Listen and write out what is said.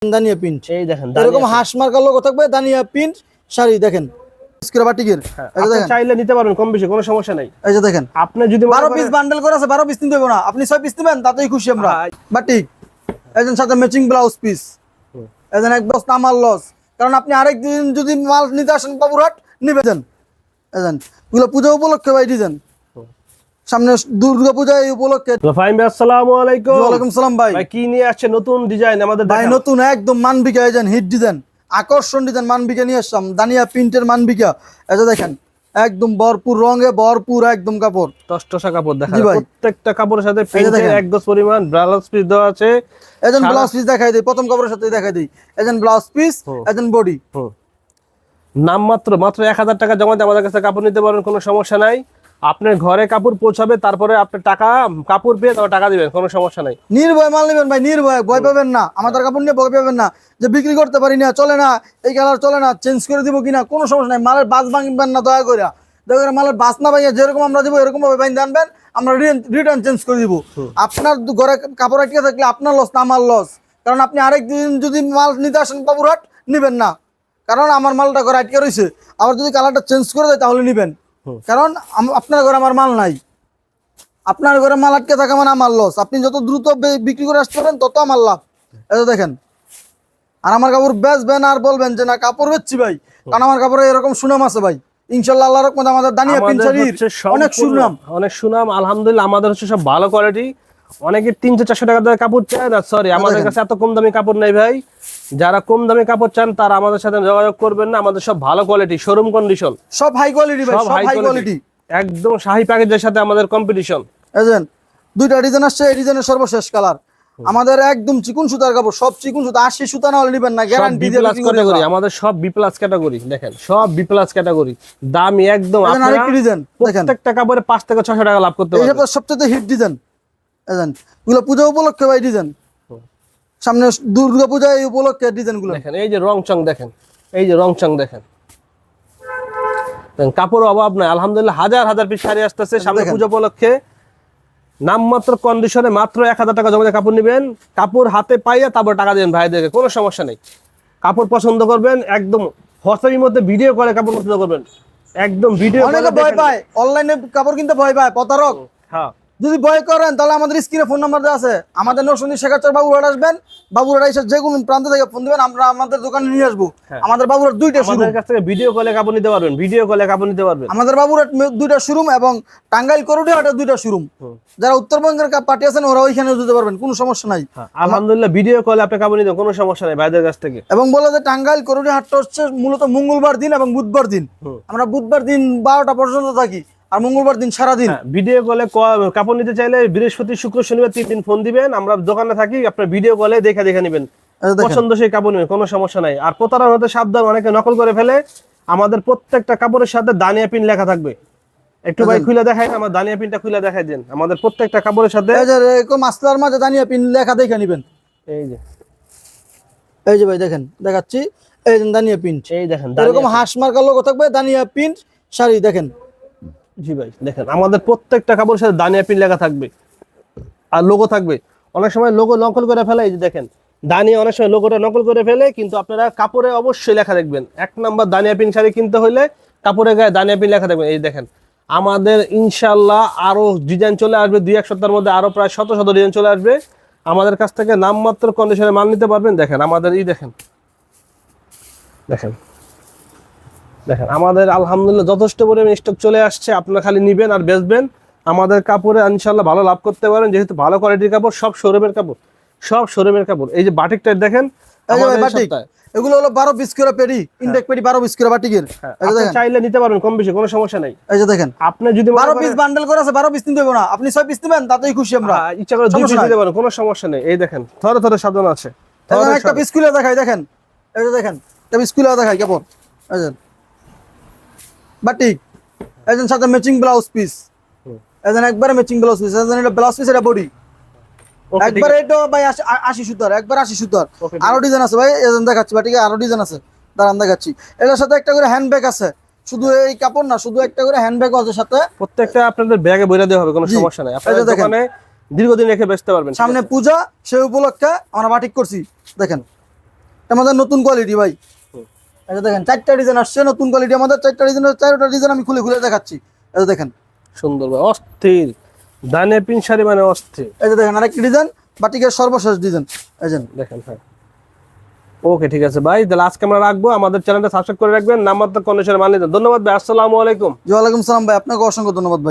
দানিয়া print এই দেখেন এরকম হাঁস মার্কার লোগো থাকবে, দানিয়া প্রিন্ট শাড়ি দেখেন বাটিকের। এই যে দেখেন চাইলে নিতে পারবেন কম বেশি কোনো সমস্যা নাই। এই যে দেখেন আপনি যদি 12 পিস বান্ডেল করে আছে, 12 পিস নিতে হবে না, আপনি 6 পিস নেবেন তাতেই খুশি আমরা। বাটিক এজন সাথে ম্যাচিং ব্লাউজ পিস, এজন এক বস্তা আমার লস, কারণ আপনি আরেকদিন যদি মাল নিতে আসেন বাবুরহাট নিবেন। এজন গুলো পূজা উপলক্ষে ভাই ডিজাইন, সামনে দুর্গা পূজা এই উপলক্ষে। ফাহিম ভাই আসসালামু আলাইকুম। ওয়া আলাইকুম সালাম ভাই। ভাই কি নিয়ে আসছে নতুন ডিজাইন আমাদের? ভাই নতুন একদম মানবিকা এজন হিট ডিজাইন, আকর্ষণ ডিজাইন মানবিকা নিয়ে আসলাম, দানিয়া প্রিন্টের মানবিকা। এই যে দেখেন একদম ভরপুর রঙে ভরপুর একদম কাপড়, টসটসা কাপড় দেখা যায় প্রত্যেকটা কাপড়ের সাথে প্রিন্টের এক গজ পরিমাণ ব্লাউজ পিস দেওয়া আছে। এজন ব্লাউজ পিস দেখাই দেই, প্রথম কাপড়ের সাথে দেখাই দেই। এজন ব্লাউজ পিস, এজন বডি। নাম মাত্র 1000 টাকা জমা দিয়ে আমাদের কাছে কাপড় নিতে পারবেন, কোনো সমস্যা নাই। আপনার ঘরে কাপড় পৌঁছাবে, তারপরে আপনি কাপড় পেয়ে তারপর টাকা দিবেন, কোনো সমস্যা নাই। নির্ভয় মাল নেবেন ভাই, নির্ভয়, ভয় পাবেন না। আমাদের কাপড় নিয়ে ভয় পাবেন না যে বিক্রি করতে পারি না, চলে না, এই কালার চলে না, চেঞ্জ করে দিব কিনা, কোনো সমস্যা নাই। মালের বাস ভাঙবেন না দয়া করে, মালের বাস না ভাইয়া, যেরকম আমরা দিব এরকম ভাবে বাইন আনবেন, আমরা রিটার্ন চেঞ্জ করে দিব। আপনার ঘরে কাপড় আটকে থাকলে আপনার লস না আমার লস, কারণ আপনি আরেকদিন যদি মাল নিতে আসেন বাবুরহাট নিবেন না, কারণ আমার মালটা ঘরে আটকে রয়েছে। আবার যদি কালারটা চেঞ্জ করে দেয় তাহলে নিবেন, কারণ আপনার ঘরে আমার মাল নাই। আপনার ঘরে মাল আটকে থাকা মানে আমার লস। আপনি যত দ্রুত বিক্রি করে আসতে পারেন তত আমার লাভ। এটা দেখেন, আর আমার কাপড় বেচবেন আর বলবেন যে না কাপড় বেচছি ভাই, কারণ আমার কাপড়ে এরকম সুনাম আছে ভাই। ইনশাআল্লাহ আল্লাহর রহমতে আমাদের দানিয়া প্রিন্ট শাড়ির অনেক সুনাম, অনেক সুনাম আলহামদুলিল্লাহ। আমাদের হচ্ছে সব ভালো কোয়ালিটি। অনেকে 300-400 টাকা দিয়ে কাপড় চায় না, সরি আমাদের কাছে এত কম দামি কাপড় নেই ভাই। যারা কম দামি কাপড় চান তারা আমাদের সাথে যোগাযোগ করবেন না, আমাদের সব ভালো কোয়ালিটি, শোরুম কন্ডিশন, সব হাই কোয়ালিটি ভাই, সব হাই কোয়ালিটি, একদম শাহী প্যাকেজের সাথে আমাদের কম্পিটিশন। এজেন দুইটা ডিজাইন আসছে, এই ডিজাইনের সর্বশেষ কালার। আমাদের একদম চিকন সুতার কাপড়, সব চিকন সুতা, 80 সুতা না হলে নিবেন না, গ্যারান্টি দিয়ে বিক্রি করে দেব। আমাদের সব বি প্লাস ক্যাটাগরি, দেখেন সব বি প্লাস ক্যাটাগরি, দামি একদম। আপনারা আরেকটা ডিজাইন দেখেন, প্রত্যেকটা কাপড়ে 5 থেকে 600 টাকা লাভ করতে পারবেন। এই সবচেয়ে হিট ডিজাইন, এজেন গুলো পূজা উপলক্ষে ভাই ডিজাইন, সামনে দুর্গা পূজা এই উপলক্ষে ডিজাইনগুলো দেখেন। এই যে রংচং দেখেন, এই যে রংচং দেখেন, কাপড় অভাব নাই আলহামদুলিল্লাহ। হাজার হাজার পিস শাড়ি আসতেছে সামনে পূজা উপলক্ষে। নামমাত্র কন্ডিশনে মাত্র 1000 টাকা জমা দিয়ে কাপড় নেবেন, কাপড় হাতে পাইয়া তারপর টাকা দেবেন ভাইদেরকে, কোনো সমস্যা নেই। কাপড় পছন্দ করবেন একদম হোয়াটসঅ্যাপের মধ্যে ভিডিও করে কাপড় পছন্দ করবেন, একদম ভিডিও। অনেকে ভয় পায় অনলাইনে কাপড় কিনতে, ভয় পায় প্রতারক। হ্যাঁ, যদি ভয় করেন তাহলে আমাদের স্ক্রিনে ফোন নাম্বার দেওয়া আছে, আমাদের নরসিংদী শেখাচার বাবুরহাট আসবেন, বাবুরহাট এসে যে কোনো প্রান্ত থেকে ফোন দিবেন, আমরা আমাদের দোকানে নিয়ে আসবো। আমাদের বাবুরহাট দুইটা শোরুম, আমাদের কাছ থেকে ভিডিও কলে কাপড় নিতে পারবেন, ভিডিও কলে কাপড় নিতে পারবেন। আমাদের বাবুরহাট দুইটা শোরুম এবং টাঙ্গাইল করুটিহাটে দুইটা শোরুম। যারা উত্তরবঙ্গের পার্টি আছেন ওরা ওইখানে যেতে পারবেন, কোনো সমস্যা নাই। আলহামদুলিল্লাহ ভিডিও কলে আপনি কাপড় নিতে কোনো সমস্যা নাই ভাইদের কাছ থেকে। এবং বলে যে টাঙ্গাইল করুটিহাটটা হচ্ছে মূলত মঙ্গলবার দিন এবং বুধবার দিন, আমরা বুধবার দিন 12টা পর্যন্ত থাকি, আর মঙ্গলবার দিন সারাদিন। ভিডিও কলে কাপড় নিতে চাইলে বৃহস্পতি শুক্র শনিবার 3 দিন ফোন দিবেন, আমরা দোকানে থাকি, আপনার ভিডিও কলে দেখে নেবেন, পছন্দ সেই কাপড় নেবেন, কোনো সমস্যা নাই। আর প্রতারণা হতে সাবধান, অনেকে নকল করে ফেলে। আমাদের প্রত্যেকটা কাপড়ের সাথে দানিয়া পিন লেখা থাকবে। একটু ভাই খুলে দেখাই, আমার দানিয়া পিনটা খুলে দেখাই দেন। আমাদের প্রত্যেকটা কাপড়ের সাথে এরকম মাসলার মাঝে দানিয়া পিন লেখা দেখে নেবেন। এই যে ভাই দেখেন দেখাচ্ছি, এই যে দানিয়া প্রিন্ট, এই দেখেন এরকম হাঁস মার্কার লোগো থাকবে, দানিয়া প্রিন্ট শাড়ি দেখেন। জি ভাই দেখেন, আমাদের প্রত্যেকটা কাপড়ের সাথে দানিয়া পিন লেখা থাকবে আর লোগো থাকবে। অনেক সময় লোগো নকল করে ফেলে, এই যে দেখেন দানিয়া অনেক সময় লোগোটা নকল করে ফেলে, কিন্তু আপনারা কাপড়ে অবশ্যই লেখা দেখবেন। 1 নাম্বার দানিয়া পিন শাড়ি কিনতে হলে কাপড়ের গায়ে দানিয়া পিন লেখা দেখবেন। এই দেখেন আমাদের ইনশাল্লাহ আরো ডিজাইন চলে আসবে, 2-1 সপ্তাহের মধ্যে আরো প্রায় শত শত ডিজাইন চলে আসবে। আমাদের কাছ থেকে নামমাত্র কন্ডিশনে মাল নিতে পারবেন। দেখেন আমাদের দেখেন দেখেন দেখেন আমাদের আলহামদুলিল্লাহ যথেষ্ট পরিমাণ স্টক চলে আসছে, আপনারা খালি নিবেন আর বেচবেন। আমাদের কাপড়ে ইনশাল্লাহ ভালো লাভ করতে পারেন, যেহেতু ভালো কোয়ালিটির কাপড়, সব শোরুমের কাপড়, সব শোরুমের কাপড়। এই যে বাটিকটা দেখেন, এগুলো হলো 12 পিস করে পেডি, ইনটেক পেডি 12 পিস করে বাটিকের। আপনি চাইলে নিতে পারবেন কম বেশি, কোনো সমস্যা নাই। এই যে দেখেন আপনি যদি 12 পিস বান্ডেল করে আছে, 12 পিস নিতে হবে না, আপনি 6 পিস নেবেন তাতেই খুশি আমরা। ইচ্ছা করে 2 পিস নিতে পারেন, কোনো সমস্যা নেই। এই দেখেন থরে থরে সাজানো আছে। একটা পিস খুলে দেখাই, দেখেন এই যে দেখেন একটা পিস খুলে দেখাই কাপড়। এই যে বাটিক, এজন সাথে ম্যাচিং ব্লাউজ পিস, এজন একবারে ম্যাচিং ব্লাউজ পিস, এজন এটা ব্লাউজ পিস, এটা বডি একবার। এটা ভাই 80 সুতার, একবার 80 সুতার। আরো ডিজাইন আছে ভাই, এজন দেখাচ্ছি বাটিকে, আরো ডিজাইন আছে, দাঁড়ান দেখাচ্ছি। এটার সাথে একটা করে হ্যান্ডব্যাগ আছে, শুধু এই কাপড় না, শুধু একটা করে হ্যান্ডব্যাগ আছে সাথে। প্রত্যেকটা আপনাদের ব্যাগে বইরা দেওয়া হবে, কোনো সমস্যা নাই। আপনারা দোকানে দীর্ঘদিন রেখে বেচতে পারবেন। সামনে পূজা, সেই উপলক্ষে আমরা বাটিক করছি, দেখেন আমাদের নতুন কোয়ালিটি ভাই। এটা দেখেন 4টা ডিজাইন আসছে, নতুন কোয়ালিটি আমাদের 4টা ডিজাইন, 4টা ডিজাইন আমি খুলে খুলে দেখাচ্ছি। এটা দেখেন সুন্দর ভাই, অস্থির দানিয়া প্রিন্ট শাড়ি মানে অস্থির। এই যে দেখেন আরেকটি ডিজাইন, বাটিকের সর্বশেষ ডিজাইন। এই যে দেখেন হ্যাঁ, ওকে ঠিক আছে ভাই, তাহলে আজকে আমরা রাখবো। আমাদের চ্যানেলটা সাবস্ক্রাইব করে রাখবেন, নাম্বার তো কন্ডিশনে মানিয়ে দেন। ধন্যবাদ ভাই, আসসালামু আলাইকুম। ওয়ালাইকুম সালাম ভাই, আপনাকে অসংখ্য ধন্যবাদ ভাই।